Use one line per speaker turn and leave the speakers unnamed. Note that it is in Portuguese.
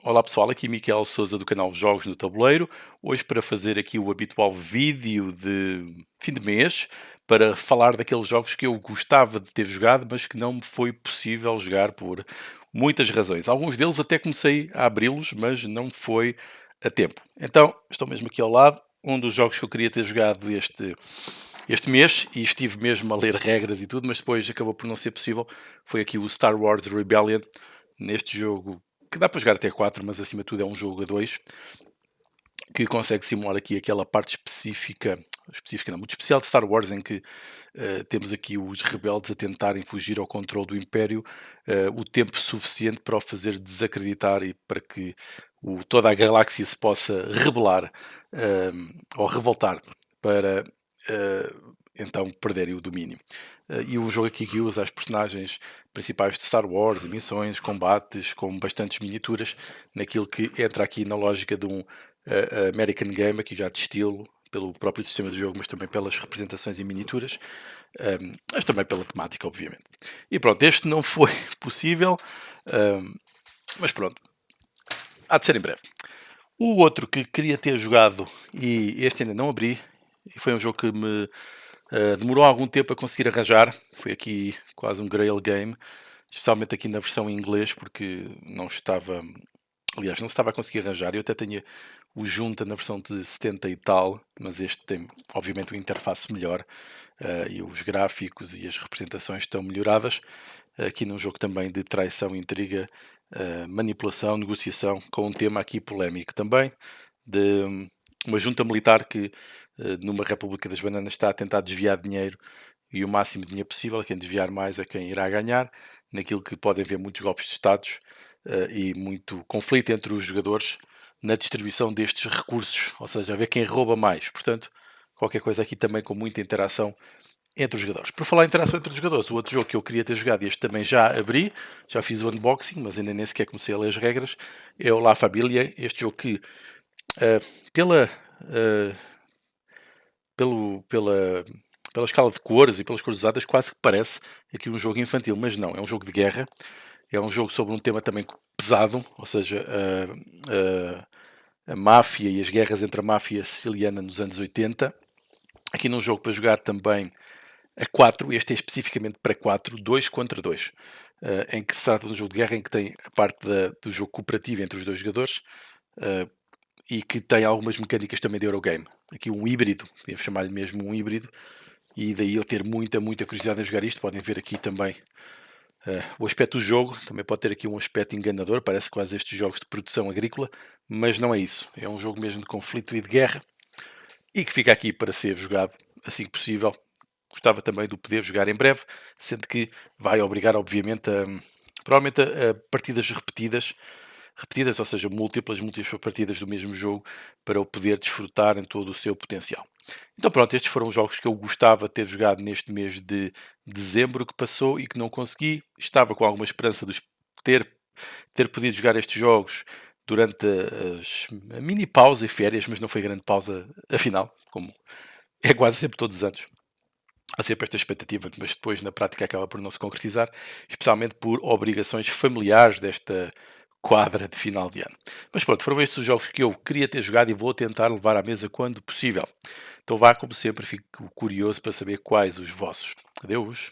Olá pessoal, aqui Miquel Souza do canal Jogos no Tabuleiro, hoje para fazer aqui o habitual vídeo de fim de mês, para falar daqueles jogos que eu gostava de ter jogado, mas que não me foi possível jogar por muitas razões. Alguns deles até comecei a abri-los, mas não foi a tempo. Então, estou mesmo aqui ao lado, um dos jogos que eu queria ter jogado este mês, e estive mesmo a ler regras e tudo, mas depois acabou por não ser possível, foi aqui o Star Wars Rebellion, neste jogo que dá para jogar até 4, mas acima de tudo é um jogo a 2, que consegue simular aqui aquela parte específica não, muito especial de Star Wars, em que temos aqui os rebeldes a tentarem fugir ao controle do Império o tempo suficiente para o fazer desacreditar e para que toda a galáxia se possa rebelar ou revoltar para então perderem o domínio. E o jogo aqui que usa as personagens principais de Star Wars, missões, combates, com bastantes miniaturas, naquilo que entra aqui na lógica de um American Game, aqui já de estilo, pelo próprio sistema de jogo, mas também pelas representações em miniaturas, mas também pela temática, obviamente. E pronto, este não foi possível, mas pronto, há de ser em breve. O outro que queria ter jogado, e este ainda não abri, e foi um jogo que me demorou algum tempo a conseguir arranjar, foi aqui quase um grail game, especialmente aqui na versão em inglês, porque não estava, aliás, não estava a conseguir arranjar. Eu até tinha o Junta na versão de 70 e tal, mas este tem obviamente uma interface melhor e os gráficos e as representações estão melhoradas. Aqui num jogo também de traição, intriga, manipulação, negociação, com um tema aqui polémico também, de uma junta militar que numa República das Bananas está a tentar desviar dinheiro e o máximo de dinheiro possível. Quem desviar mais é quem irá ganhar, naquilo que podem haver muitos golpes de Estados e muito conflito entre os jogadores na distribuição destes recursos, ou seja, a ver quem rouba mais. Portanto, qualquer coisa aqui também com muita interação entre os jogadores. Por falar em interação entre os jogadores, o outro jogo que eu queria ter jogado, e este também já abri, já fiz o unboxing, mas ainda nem sequer comecei a ler as regras, é o La Familia, este jogo que pela, uh, pela escala de cores e pelas cores usadas quase que parece aqui um jogo infantil, mas não, é um jogo de guerra, é um jogo sobre um tema também pesado, ou seja, a máfia e as guerras entre a máfia siciliana nos anos 80. Aqui num jogo para jogar também a 4, este é especificamente para 4, 2 contra 2, em que se trata de um jogo de guerra em que tem a parte do jogo cooperativo entre os dois jogadores e que tem algumas mecânicas também de Eurogame. Aqui um híbrido, podemos chamar-lhe mesmo um híbrido, e daí eu ter muita curiosidade em jogar isto. Podem ver aqui também o aspecto do jogo, também pode ter aqui um aspecto enganador, parece quase estes jogos de produção agrícola, mas não é isso. É um jogo mesmo de conflito e de guerra, e que fica aqui para ser jogado assim que possível. Gostava também de poder jogar em breve, sendo que vai obrigar, obviamente, provavelmente a partidas repetidas, ou seja, múltiplas partidas do mesmo jogo, para o poder desfrutar em todo o seu potencial. Então pronto, estes foram os jogos que eu gostava de ter jogado neste mês de dezembro que passou e que não consegui. Estava com alguma esperança de ter podido jogar estes jogos durante a mini pausa e férias, mas não foi grande pausa, afinal, como é quase sempre todos os anos. Há sempre esta expectativa, mas depois na prática acaba por não se concretizar, especialmente por obrigações familiares desta quadra de final de ano. Mas pronto, foram estes os jogos que eu queria ter jogado e vou tentar levar à mesa quando possível. Então vá, como sempre, fico curioso para saber quais os vossos. Adeus!